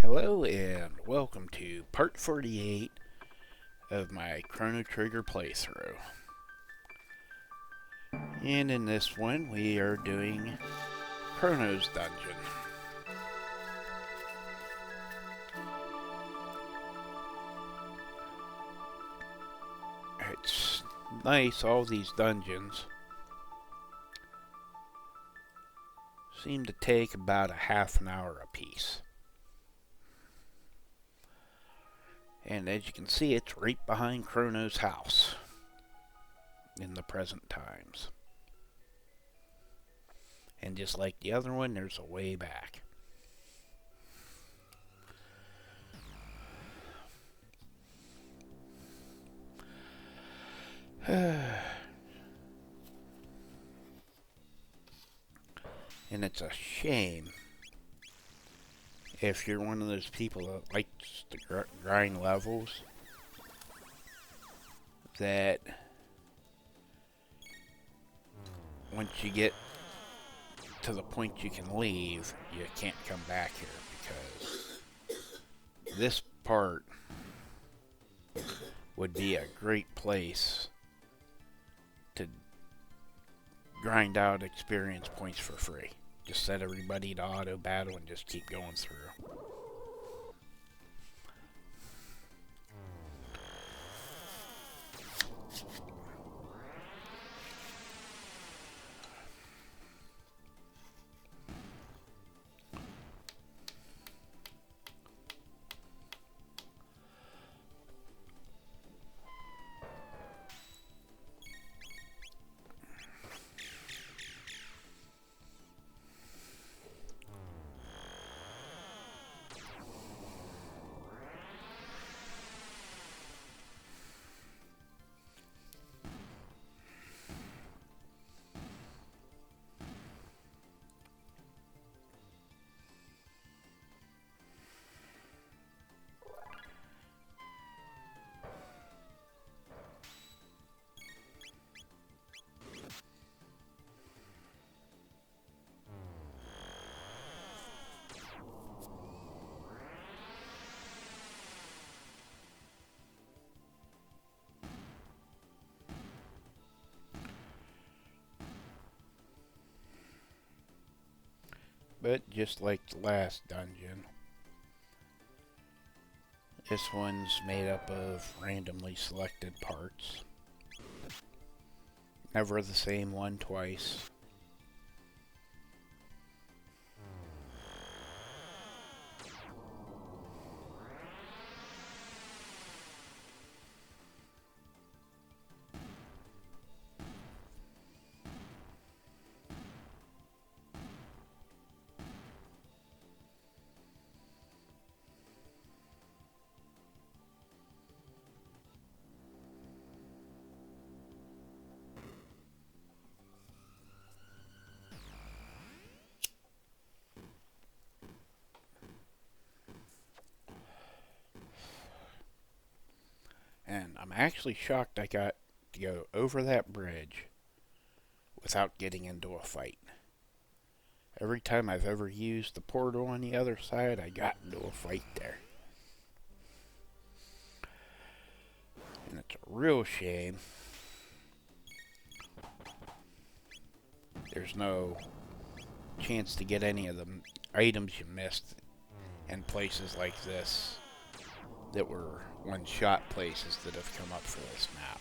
Hello and welcome to part 48 of my Chrono Trigger playthrough. And in this one we are doing Chrono's dungeon. It's nice, all these dungeons seem to take about a half an hour apiece. And as you can see, it's right behind Chrono's house in the present times. And just like the other one, there's a way back. And it's a shame if you're one of those people that likes to grind levels, that once you get to the point you can leave, you can't come back here, because this part would be a great place to grind out experience points for free. Just set everybody to auto battle and just keep going through. But just like the last dungeon, this one's made up of randomly selected parts. Never the same one twice. And I'm actually shocked I got to go over that bridge without getting into a fight. Every time I've ever used the portal on the other side, I got into a fight there. And it's a real shame there's no chance to get any of the items you missed in places like this that were one-shot places that have come up for this map.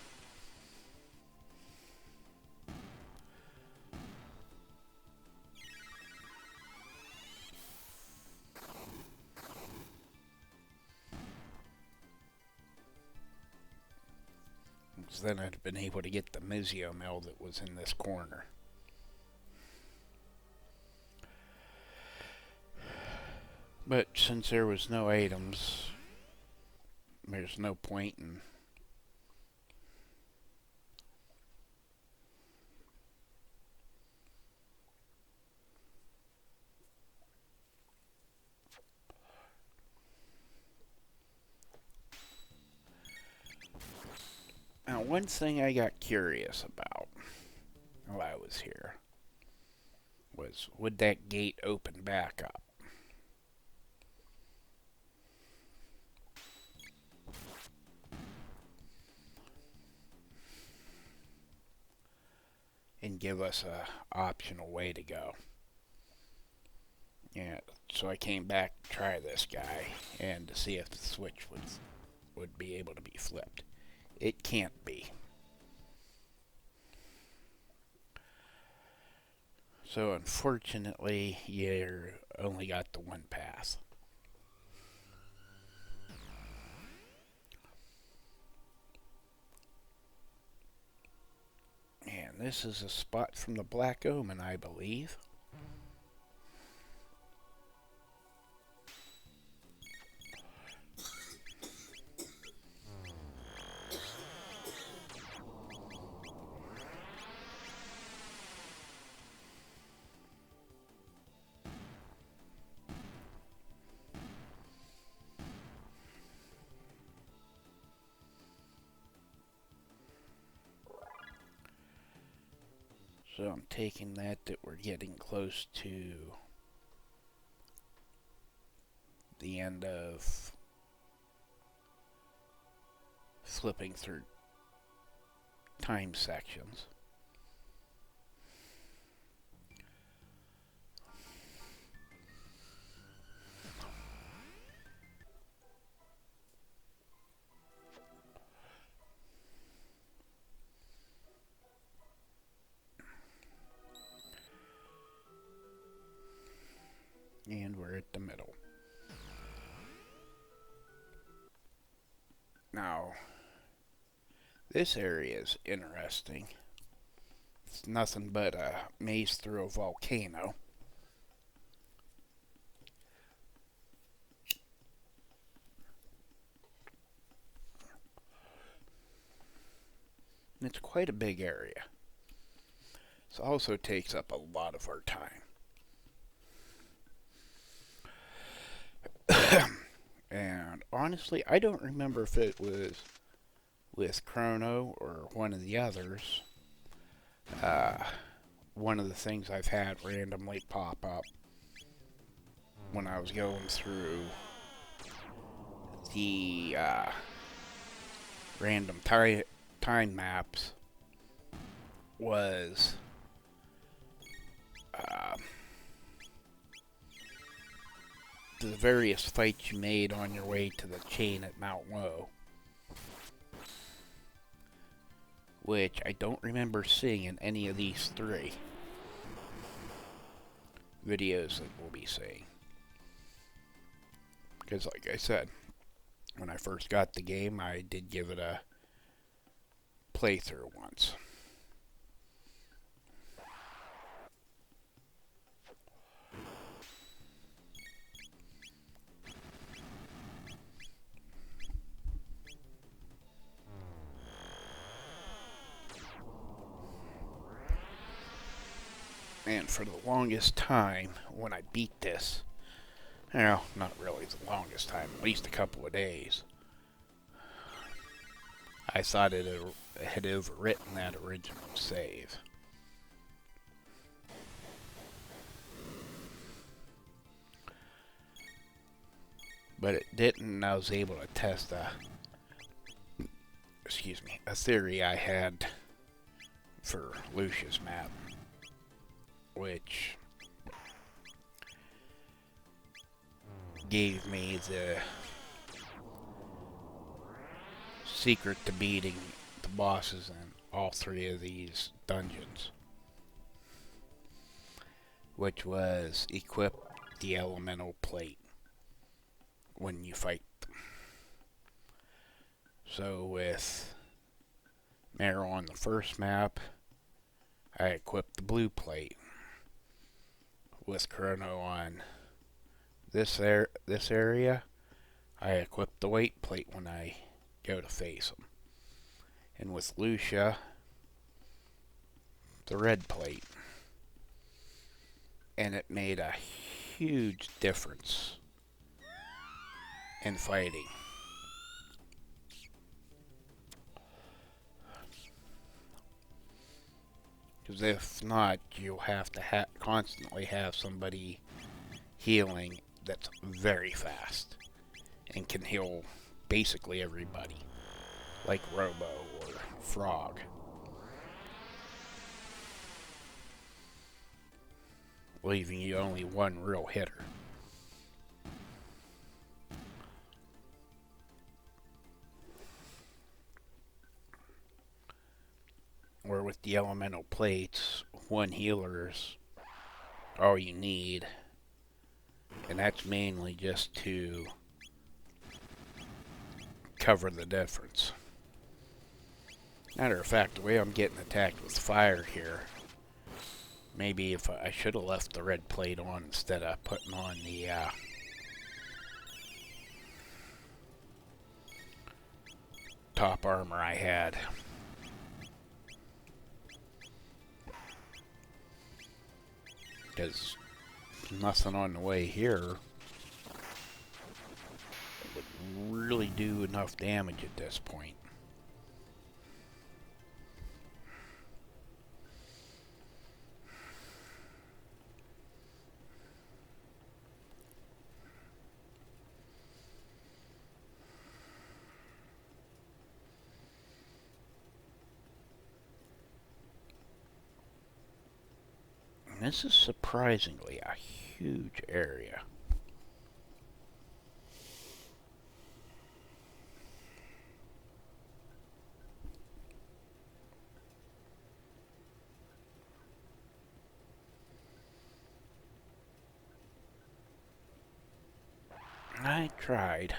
Because then I'd have been able to get the Mizio mill that was in this corner. But since there was no items, there's no point in Now, one thing I got curious about while I was here was, would that gate open back up? and give us a optional way to go. Yeah, so I came back to try this guy and to see if the switch would be able to be flipped. It can't be. So unfortunately, you only got the one pass. And this is a spot from the Black Omen, I believe. So I'm taking that we're getting close to the end of flipping through time sections. And we're at the middle. Now, this area is interesting. It's nothing but a maze through a volcano. And it's quite a big area. This also takes up a lot of our time. And honestly, I don't remember if it was with Chrono or one of the others. One of the things I've had randomly pop up when I was going through the random time maps was the various fights you made on your way to the chain at Mount Woe, which I don't remember seeing in any of these three videos that we'll be seeing. Because like I said, when I first got the game, I did give it a playthrough once. And for the longest time, when I beat this, well, not really the longest time, at least a couple of days, I thought it had overwritten that original save. But it didn't, and I was able to test a theory I had for Lucia's map, which gave me the secret to beating the bosses in all three of these dungeons, which was equip the elemental plate when you fight them. So with Mara on the first map, I equipped the blue plate. With Chrono on this area, I equipped the white plate when I go to face them. And with Lucia, the red plate. And it made a huge difference in fighting. Because if not, you'll have to constantly have somebody healing that's very fast and can heal basically everybody, like Robo or Frog. leaving you only one real hitter. Where with the elemental plates, one healer is all you need, and that's mainly just to cover the difference. Matter of fact, the way I'm getting attacked with fire here, maybe if I should have left the red plate on instead of putting on the top armor I had. Because nothing on the way here would really do enough damage at this point. This is surprisingly a huge area. I tried.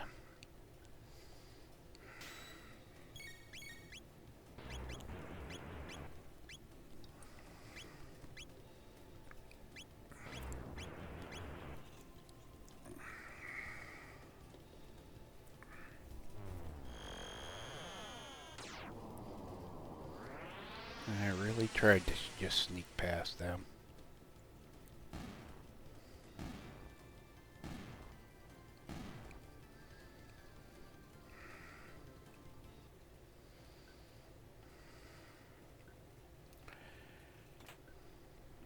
I really tried to just sneak past them.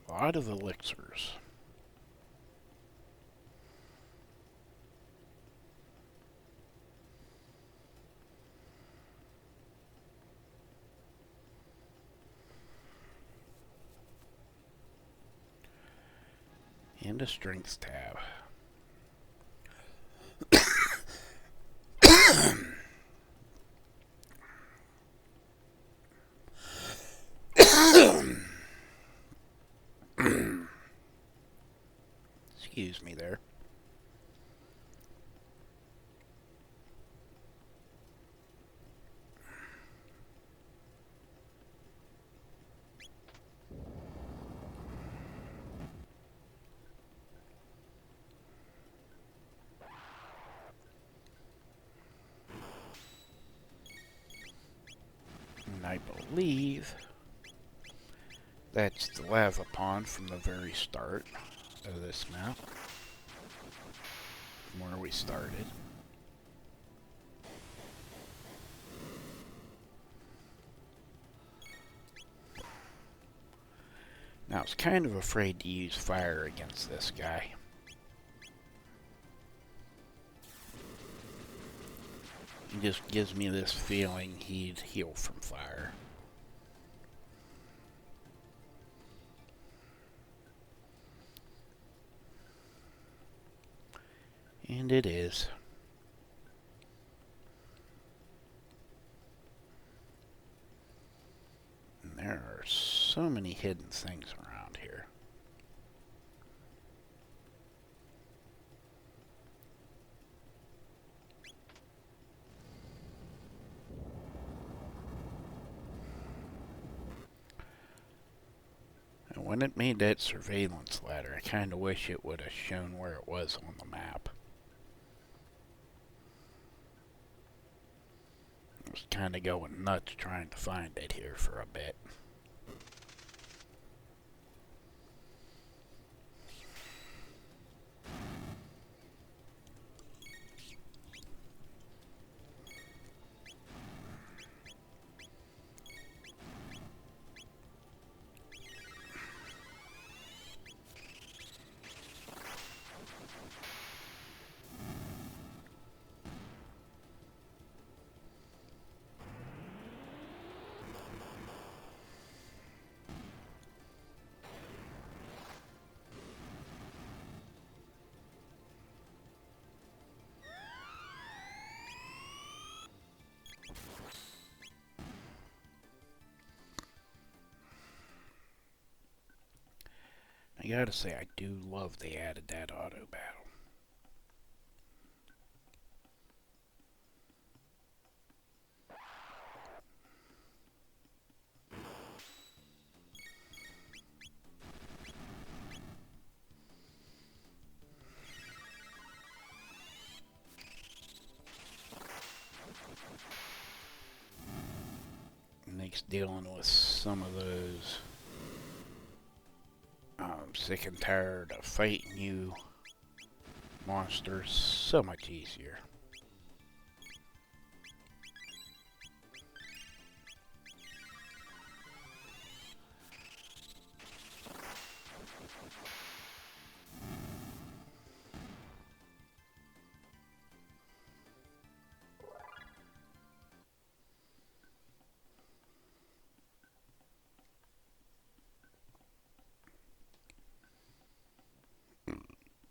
A lot of elixirs. And a strength tab. Excuse me there. And I believe that's the lava pond from the very start of this map, from where we started. Now, I was kind of afraid to use fire against this guy. He just gives me this feeling he'd heal from fire. And it is. And there are so many hidden things around here. And when it made that surveillance ladder, I kind of wish it would have shown where it was on the map. I was kind of going nuts trying to find it here for a bit. you gotta say, I do love they added that auto battle. Makes dealing with some of those sick and tired of fighting you monsters so much easier.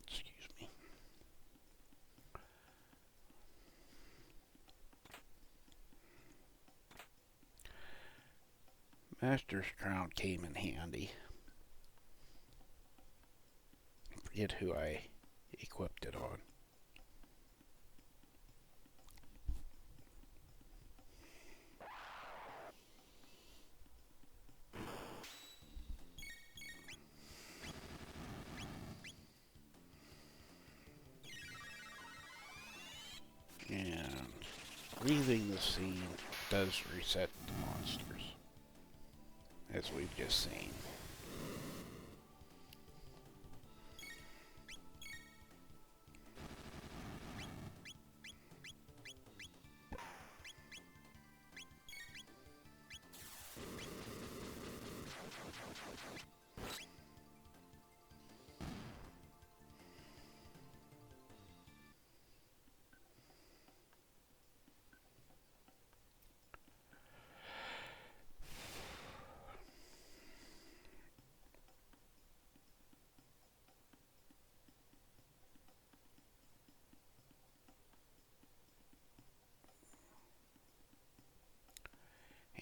Excuse me. Master's Crown came in handy. I forget who I equipped it on. And leaving the scene does reset the monsters, as we've just seen.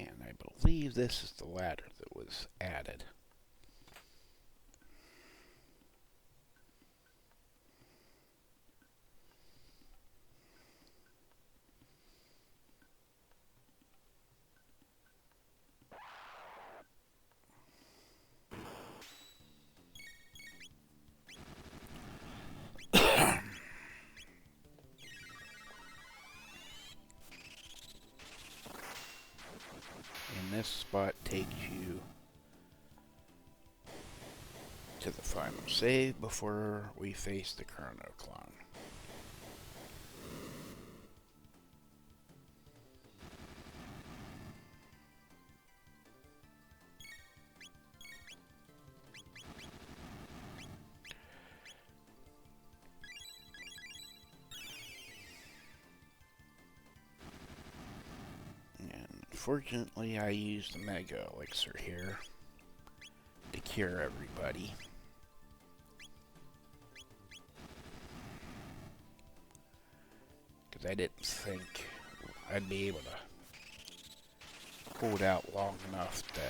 And I believe this is the ladder that was added. And this spot takes you to the final save before we face the Chrono clone. Fortunately, I used the Mega Elixir here to cure everybody. Because I didn't think I'd be able to hold out long enough to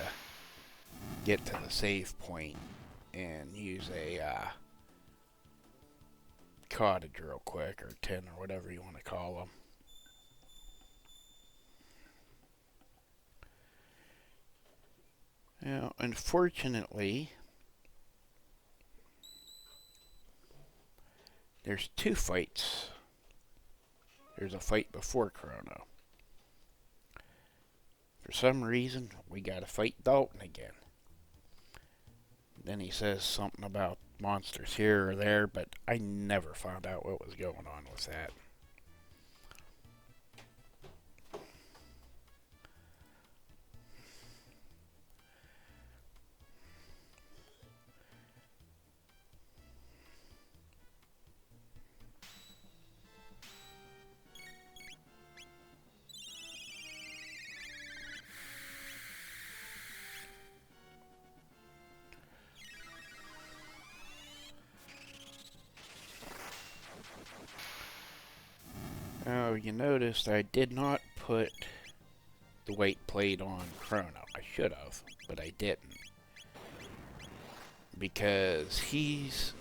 get to the save point and use a cottage real quick, or 10, or whatever you want to call them. Now, unfortunately, there's two fights. There's a fight before Chrono. For some reason, we gotta fight Dalton again. Then he says something about monsters here or there, but I never found out what was going on with that. Now, you noticed I did not put the weight plate on Chrono. I should have, but I didn't. because he's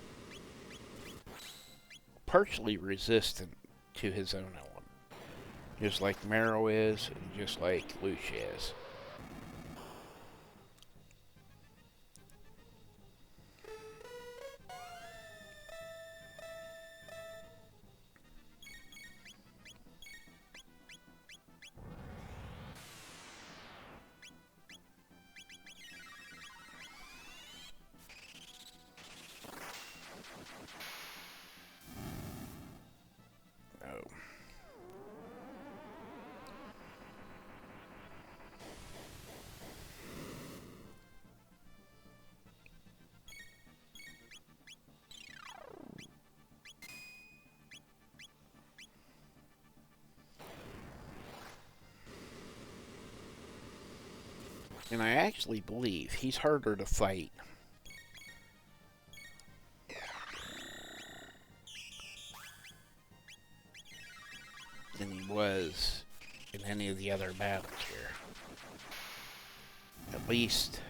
partially resistant to his own element, just like Marrow is, and just like Lucia is. Oh. And I actually believe he's harder to fight than he was in any of the other battles here. At least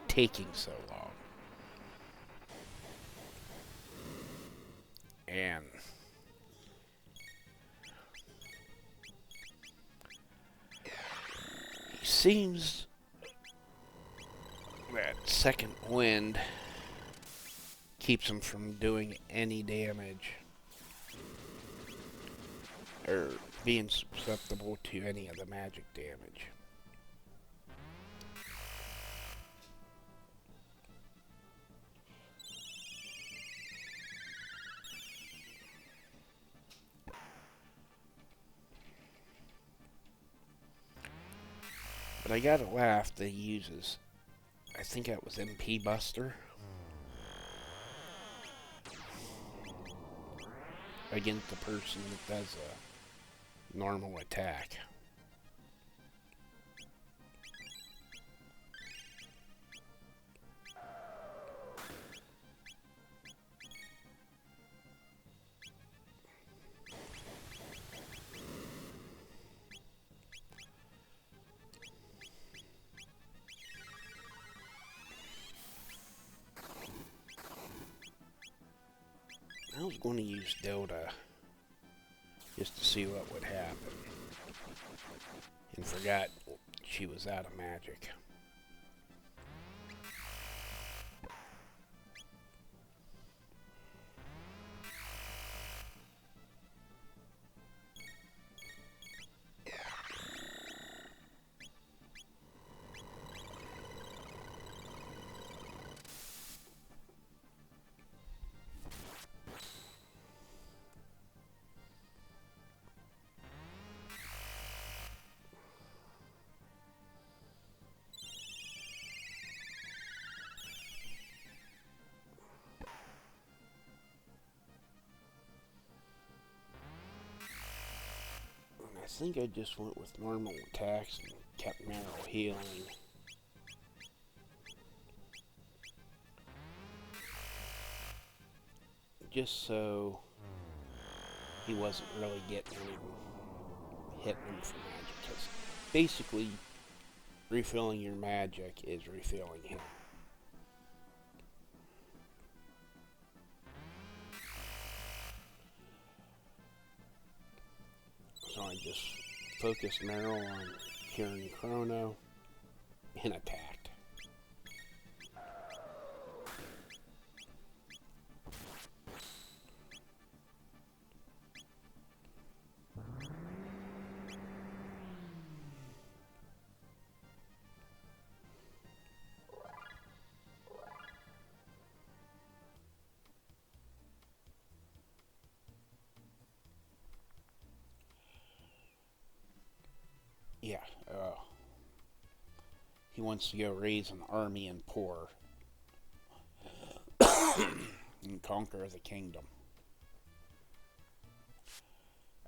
taking so long. And he seems that second wind keeps him from doing any damage or being susceptible to any of the magic damage. But I gotta laugh that he uses, I think that was MP Buster, against the person that does a normal attack. I was going to use Delta just to see what would happen, and forgot she was out of magic. I think I just went with normal attacks and kept Marrow healing. Just so he wasn't really getting any hitting him for magic. Because basically, refilling your magic is refilling him. So I just focused Marrow on curing Chrono and attacked. Yeah, he wants to go raise an army and poor and conquer the kingdom.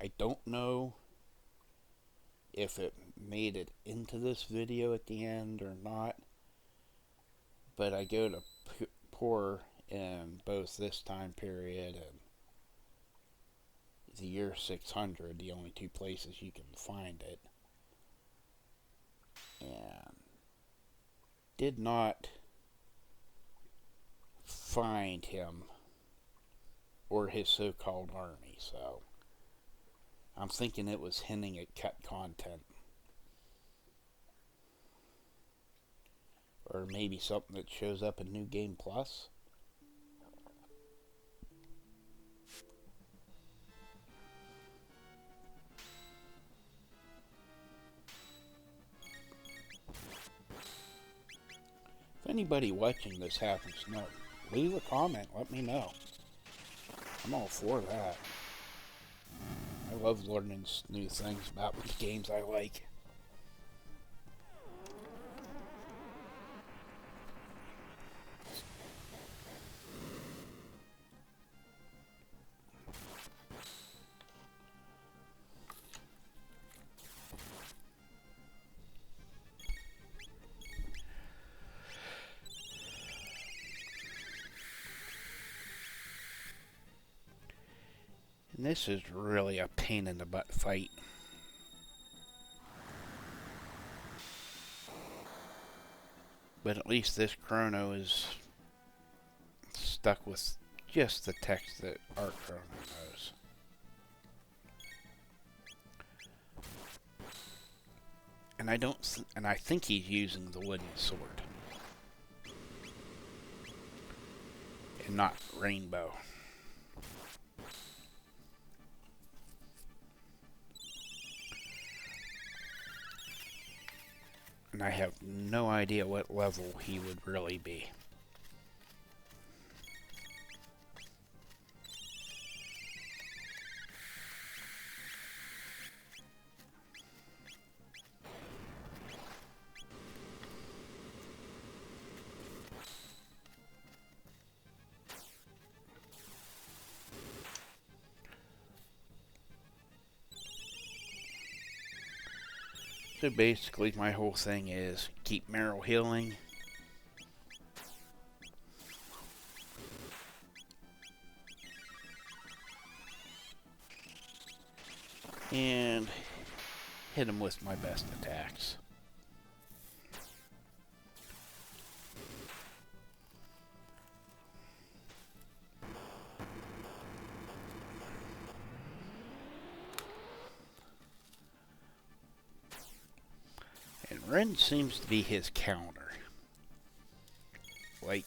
I don't know if it made it into this video at the end or not, but I go to poor in both this time period and the year 600, the only two places you can find it. And did not find him or his so-called army, so I'm thinking it was hinting at cut content. Or maybe something that shows up in New Game Plus. If anybody watching this happens to know, leave a comment, let me know. I'm all for that. I love learning new things about the games I like. And this is really a pain in the butt fight. But at least this Chrono is stuck with just the text that our Chrono knows. And I think he's using the wooden sword. And not rainbow. And I have no idea what level he would really be. So basically my whole thing is keep Meryl healing. And hit him with my best attacks. Ren seems to be his counter. Like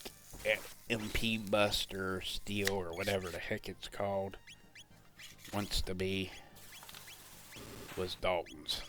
MP Buster, Steel, or whatever the heck it's called, wants to be, was Dalton's.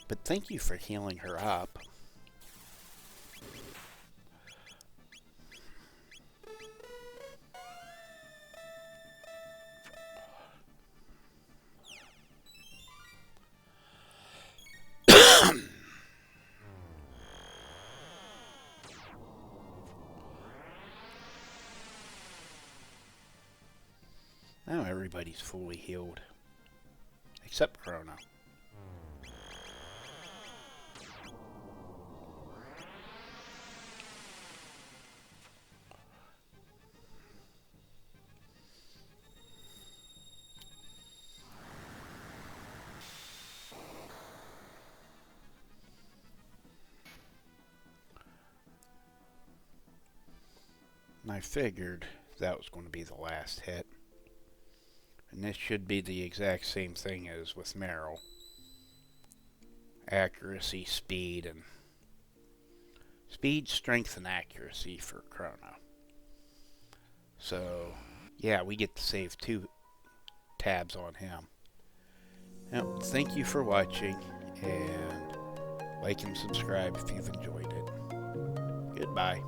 But thank you for healing her up. Now everybody's fully healed. Except Chrono. And I figured that was going to be the last hit. And this should be the exact same thing as with Meryl. Accuracy, speed, and speed, strength, and accuracy for Chrono. So, yeah, we get to save 2 tabs on him. Now, thank you for watching, and like and subscribe if you've enjoyed it. Goodbye.